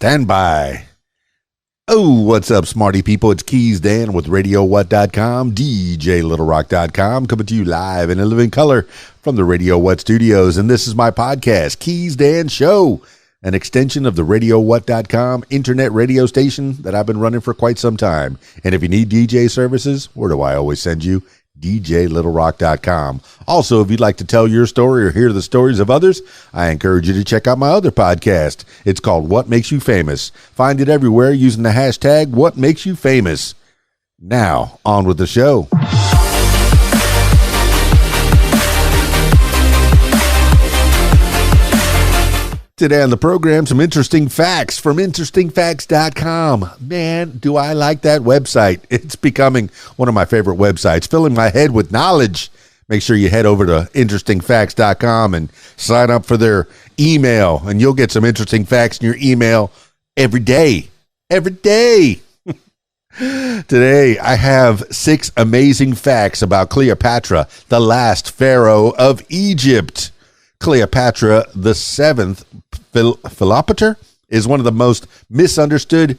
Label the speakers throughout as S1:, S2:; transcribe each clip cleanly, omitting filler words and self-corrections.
S1: Stand by. Oh, what's up, smarty people? It's KeysDAN with RadioWhat.com, DJLittleRock.com, coming to you live in a living color from the Radio What studios. And this is my podcast, KeysDAN Show, an extension of the RadioWhat.com internet radio station that I've been running for quite some time. And if you need DJ services, where do I always send you? DJLittleRock.com. Also, if you'd like to tell your story or hear the stories of others, I encourage you to check out my other podcast. It's called What Makes You Famous. Find it everywhere using the hashtag What Makes You Famous. Now, on with the show. Today on the program, some interesting facts from interestingfacts.com. Man, do I like that website. It's becoming one of my favorite websites, filling my head with knowledge. Make sure you head over to interestingfacts.com and sign up for their email, and you'll get some interesting facts in your email every day. Every day. Today, I have 6 amazing facts about Cleopatra, the last pharaoh of Egypt. Cleopatra the 7th, Cleopatra, is one of the most misunderstood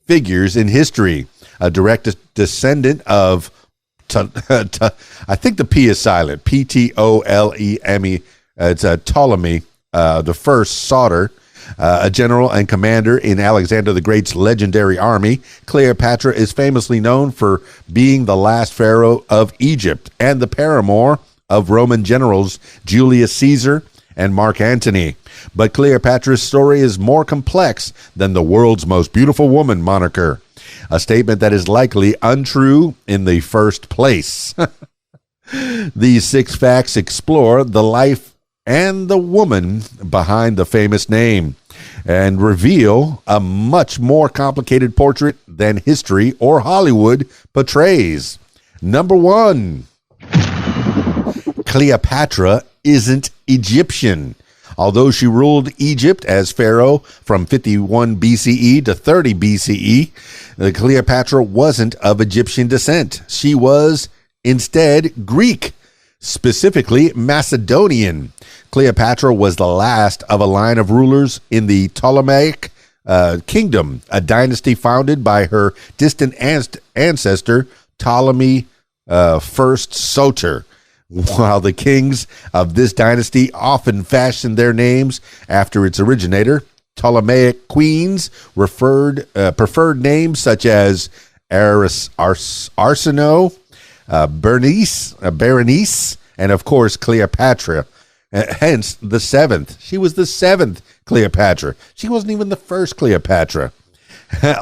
S1: figures in history. A direct descendant of, I think the P is silent, Ptolemy. It's Ptolemy the first Sauter, a general and commander in Alexander the Great's legendary army. Cleopatra is famously known for being the last pharaoh of Egypt and the paramour of Roman generals Julius Caesar and Mark Antony. But Cleopatra's story is more complex than the world's most beautiful woman moniker, a statement that is likely untrue in the first place. These 6 facts explore the life and the woman behind the famous name and reveal a much more complicated portrait than history or Hollywood portrays. Number 1. Cleopatra isn't Egyptian. Although she ruled Egypt as pharaoh from 51 BCE to 30 BCE, Cleopatra wasn't of Egyptian descent. She was instead Greek, specifically Macedonian. Cleopatra was the last of a line of rulers in the Ptolemaic kingdom, a dynasty founded by her distant ancestor Ptolemy I Soter. While the kings of this dynasty often fashioned their names after its originator, Ptolemaic queens preferred names such as Arsinoe, Berenice, and of course Cleopatra. Hence the 7th. She was the 7th Cleopatra. She wasn't even the first Cleopatra.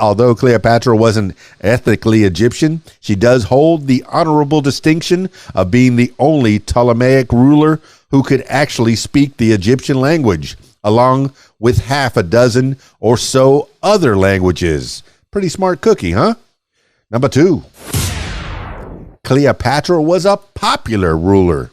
S1: Although Cleopatra wasn't ethnically Egyptian, she does hold the honorable distinction of being the only Ptolemaic ruler who could actually speak the Egyptian language, along with half a dozen or so other languages. Pretty smart cookie, huh? Number 2. Cleopatra was a popular ruler.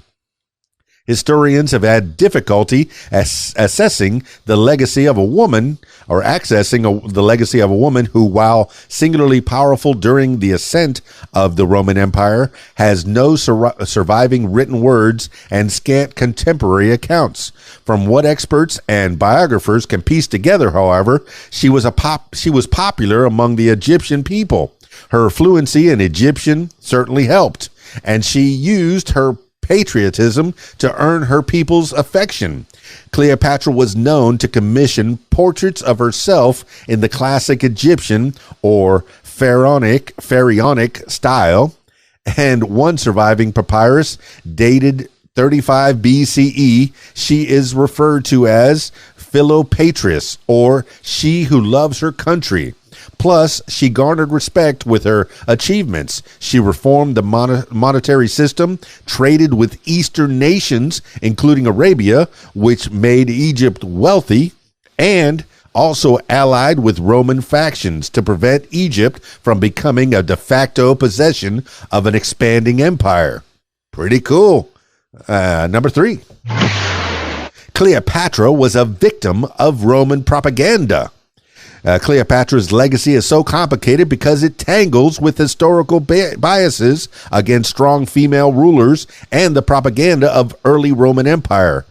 S1: Historians have had difficulty assessing the legacy of a woman, or accessing the legacy of a woman who, while singularly powerful during the ascent of the Roman Empire, has no surviving written words and scant contemporary accounts. From what experts and biographers can piece together, however, she was popular among the Egyptian people. Her fluency in Egyptian certainly helped, and she used her patriotism to earn her people's affection. Cleopatra was known to commission portraits of herself in the classic Egyptian or pharaonic style, and one surviving papyrus dated 35 BCE, she is referred to as Philopatris, or she who loves her country. Plus, she garnered respect with her achievements. She reformed the monetary system, traded with Eastern nations, including Arabia, which made Egypt wealthy, and also allied with Roman factions to prevent Egypt from becoming a de facto possession of an expanding empire. Pretty cool. Number 3. Cleopatra was a victim of Roman propaganda. Cleopatra's legacy is so complicated because it tangles with historical biases against strong female rulers and the propaganda of early Roman Empire.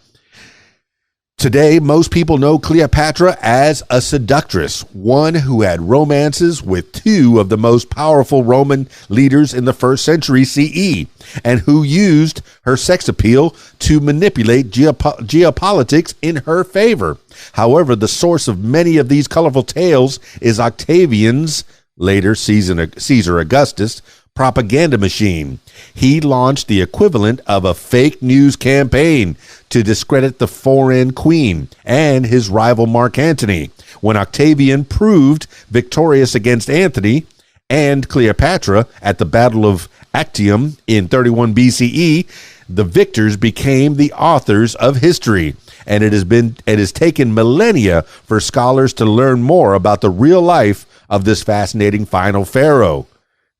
S1: Today, most people know Cleopatra as a seductress, one who had romances with two of the most powerful Roman leaders in the 1st century CE, and who used her sex appeal to manipulate geopolitics in her favor. However, the source of many of these colorful tales is Octavian's, later Caesar Augustus, propaganda machine. He launched the equivalent of a fake news campaign to discredit the foreign queen and his rival Mark Antony. When Octavian proved victorious against Antony and Cleopatra at the Battle of Actium in 31 BCE, the victors became the authors of history. And it has taken millennia for scholars to learn more about the real life of this fascinating final pharaoh.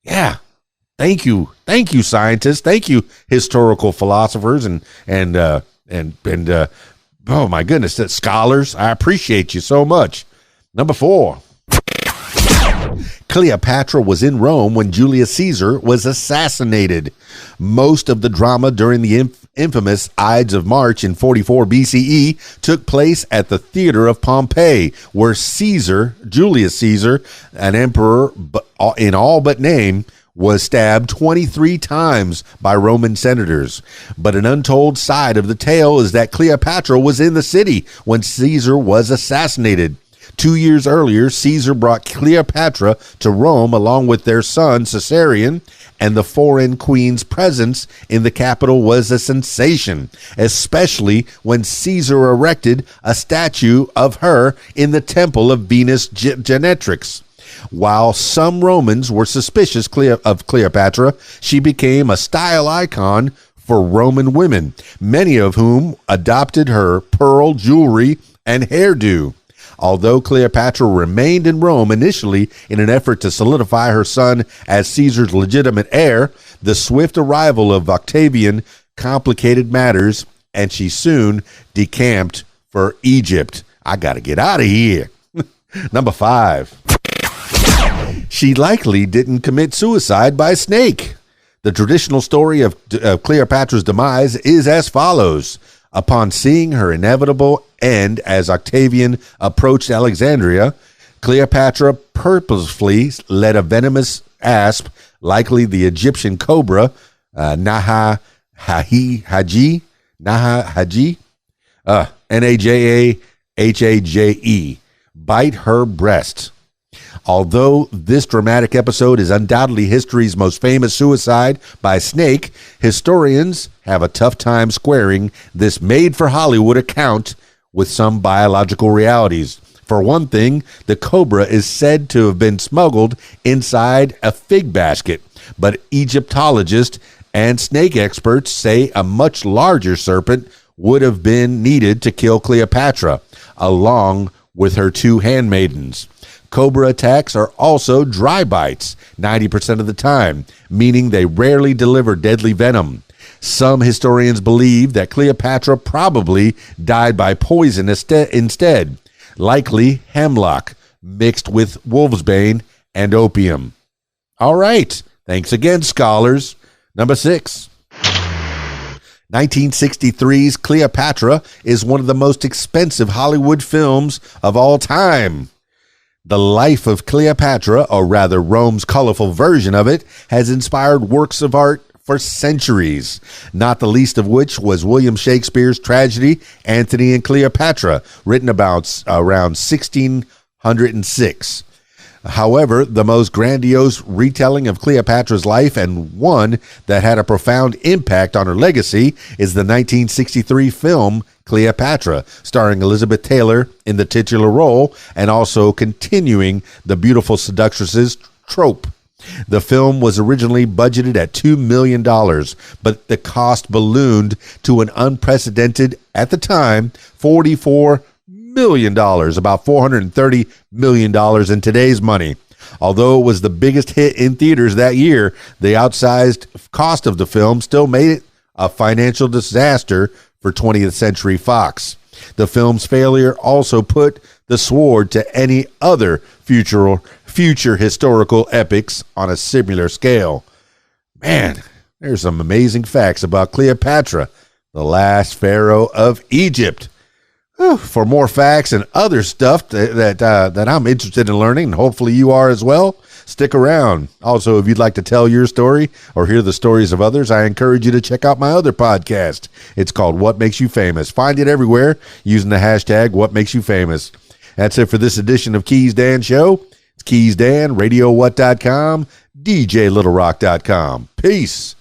S1: Yeah. Thank you, scientists. Thank you, historical philosophers and oh my goodness, scholars. I appreciate you so much. Number 4. Cleopatra was in Rome when Julius Caesar was assassinated. Most of the drama during the infamous Ides of March in 44 BCE took place at the theater of Pompeii, where Julius Caesar, an emperor in all but name, was stabbed 23 times by Roman senators. But an untold side of the tale is that Cleopatra was in the city when Caesar was assassinated. 2 years earlier, Caesar brought Cleopatra to Rome along with their son Caesarion, and the foreign queen's presence in the capital was a sensation, especially when Caesar erected a statue of her in the temple of Venus Genetrix. While some Romans were suspicious of Cleopatra, she became a style icon for Roman women, many of whom adopted her pearl jewelry and hairdo. Although Cleopatra remained in Rome initially in an effort to solidify her son as Caesar's legitimate heir, the swift arrival of Octavian complicated matters, and she soon decamped for Egypt. I got to get out of here. Number 5. She likely didn't commit suicide by snake. The traditional story of Cleopatra's demise is as follows. Upon seeing her inevitable end as Octavian approached Alexandria, Cleopatra purposefully led a venomous asp, likely the Egyptian cobra, Nahahaji, Najahaje, bite her breast. Although this dramatic episode is undoubtedly history's most famous suicide by snake, historians have a tough time squaring this made-for-Hollywood account with some biological realities. For one thing, the cobra is said to have been smuggled inside a fig basket, but Egyptologists and snake experts say a much larger serpent would have been needed to kill Cleopatra, along with her 2 handmaidens. Cobra attacks are also dry bites 90% of the time, meaning they rarely deliver deadly venom. Some historians believe that Cleopatra probably died by poison instead, likely hemlock mixed with wolfsbane and opium. All right. Thanks again, scholars. Number 6. 1963's Cleopatra is one of the most expensive Hollywood films of all time. The life of Cleopatra, or rather Rome's colorful version of it, has inspired works of art for centuries, not the least of which was William Shakespeare's tragedy, Antony and Cleopatra, written about around 1606. However, the most grandiose retelling of Cleopatra's life, and one that had a profound impact on her legacy, is the 1963 film Cleopatra, starring Elizabeth Taylor in the titular role and also continuing the beautiful seductress's trope. The film was originally budgeted at $2 million, but the cost ballooned to an unprecedented, at the time, $44 million, about $430 million in today's money. Although it was the biggest hit in theaters that year, the outsized cost of the film still made it a financial disaster for 20th Century Fox. The film's failure also put the sword to any other future historical epics on a similar scale. Man, there's some amazing facts about Cleopatra, the last pharaoh of Egypt. For more facts and other stuff that I'm interested in learning, and hopefully you are as well, stick around. Also, if you'd like to tell your story or hear the stories of others, I encourage you to check out my other podcast. It's called What Makes You Famous. Find it everywhere using the hashtag What Makes You Famous. That's it for this edition of KeysDAN Show. It's KeysDAN, RadioWhat.com, DJLittleRock.com. Peace.